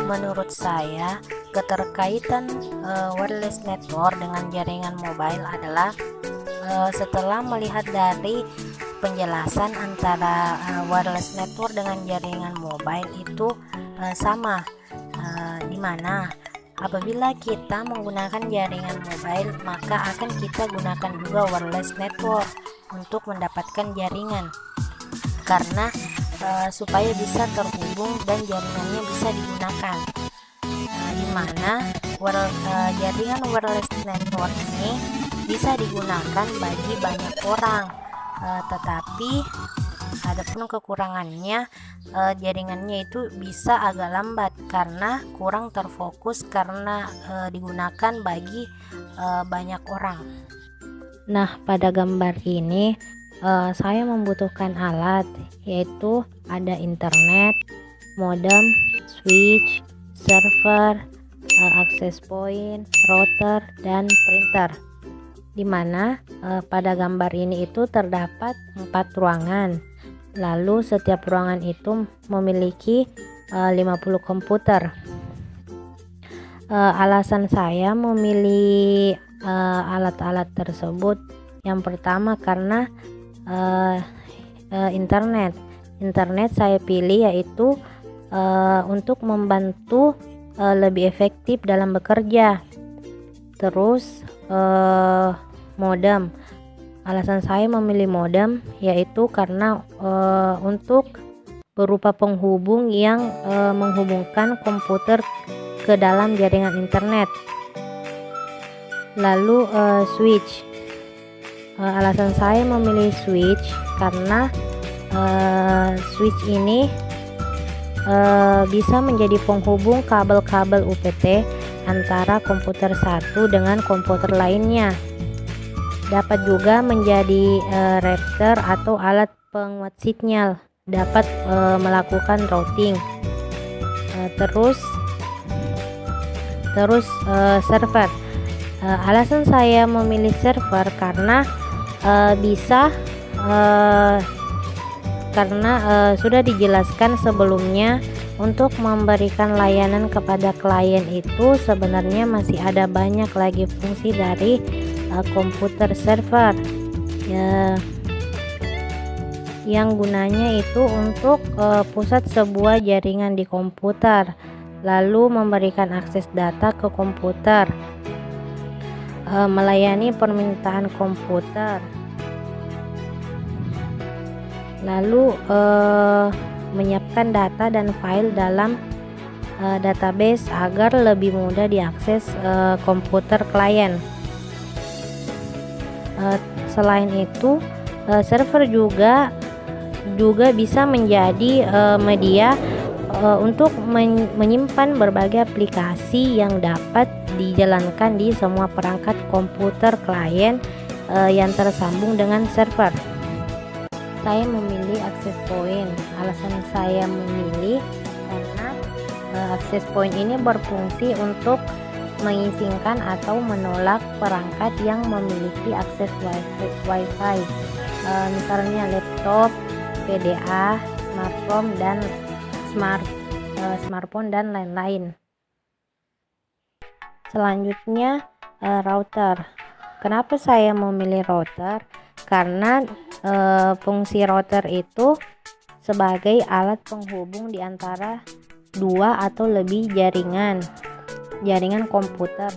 menurut saya keterkaitan wireless network dengan jaringan mobile adalah setelah melihat dari penjelasan antara wireless network dengan jaringan mobile itu sama, di mana apabila kita menggunakan jaringan mobile maka akan kita gunakan juga wireless network untuk mendapatkan jaringan, karena supaya bisa terhubung dan jaringannya bisa digunakan, di mana jaringan wireless network ini bisa digunakan bagi banyak orang, tetapi adapun kekurangannya, jaringannya itu bisa agak lambat karena kurang terfokus karena digunakan bagi banyak orang. Nah, pada gambar ini saya membutuhkan alat, yaitu ada internet, modem, switch, server, access point, router, dan printer. Dimana pada gambar ini itu terdapat 4 ruangan. Lalu setiap ruangan itu memiliki 50 komputer. Alasan saya memilih alat-alat tersebut, yang pertama karena internet saya pilih yaitu untuk membantu lebih efektif dalam bekerja. Terus modem, alasan saya memilih modem yaitu karena untuk berupa penghubung yang menghubungkan komputer ke dalam jaringan internet. Lalu switch, alasan saya memilih switch karena switch ini bisa menjadi penghubung kabel-kabel UPT antara komputer satu dengan komputer lainnya. Dapat juga menjadi router atau alat penguat sinyal, dapat melakukan routing. Terus server. Alasan saya memilih server karena sudah dijelaskan sebelumnya, untuk memberikan layanan kepada klien itu sebenarnya masih ada banyak lagi fungsi dari komputer server yang gunanya itu untuk pusat sebuah jaringan di komputer, lalu memberikan akses data ke komputer, melayani permintaan komputer, lalu menyiapkan data dan file dalam database agar lebih mudah diakses komputer klien. Selain itu, server juga bisa menjadi media untuk menyimpan berbagai aplikasi yang dapat dijalankan di semua perangkat komputer klien yang tersambung dengan server. Saya memilih access point. Alasan saya memilih karena access point ini berfungsi untuk mengizinkan atau menolak perangkat yang memiliki akses Wi-Fi, misalnya laptop, PDA, smartphone dan lain-lain. Selanjutnya router. Kenapa saya memilih router? Karena fungsi router itu sebagai alat penghubung di antara 2 atau lebih jaringan komputer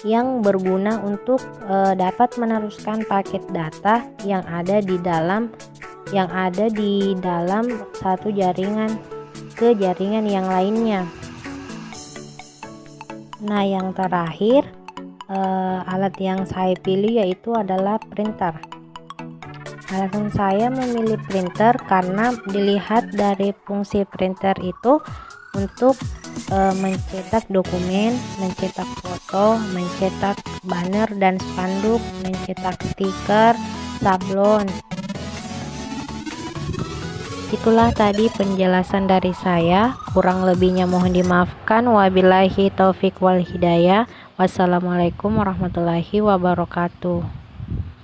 yang berguna untuk dapat meneruskan paket data yang ada di dalam satu jaringan ke jaringan yang lainnya. Nah, yang terakhir alat yang saya pilih yaitu adalah printer. Alasan saya memilih printer karena dilihat dari fungsi printer itu untuk mencetak dokumen, mencetak foto, mencetak banner dan spanduk, mencetak stiker, sablon. Itulah tadi penjelasan dari saya, kurang lebihnya mohon dimaafkan. Wabillahi taufik wal hidayah. Wassalamualaikum warahmatullahi wabarakatuh.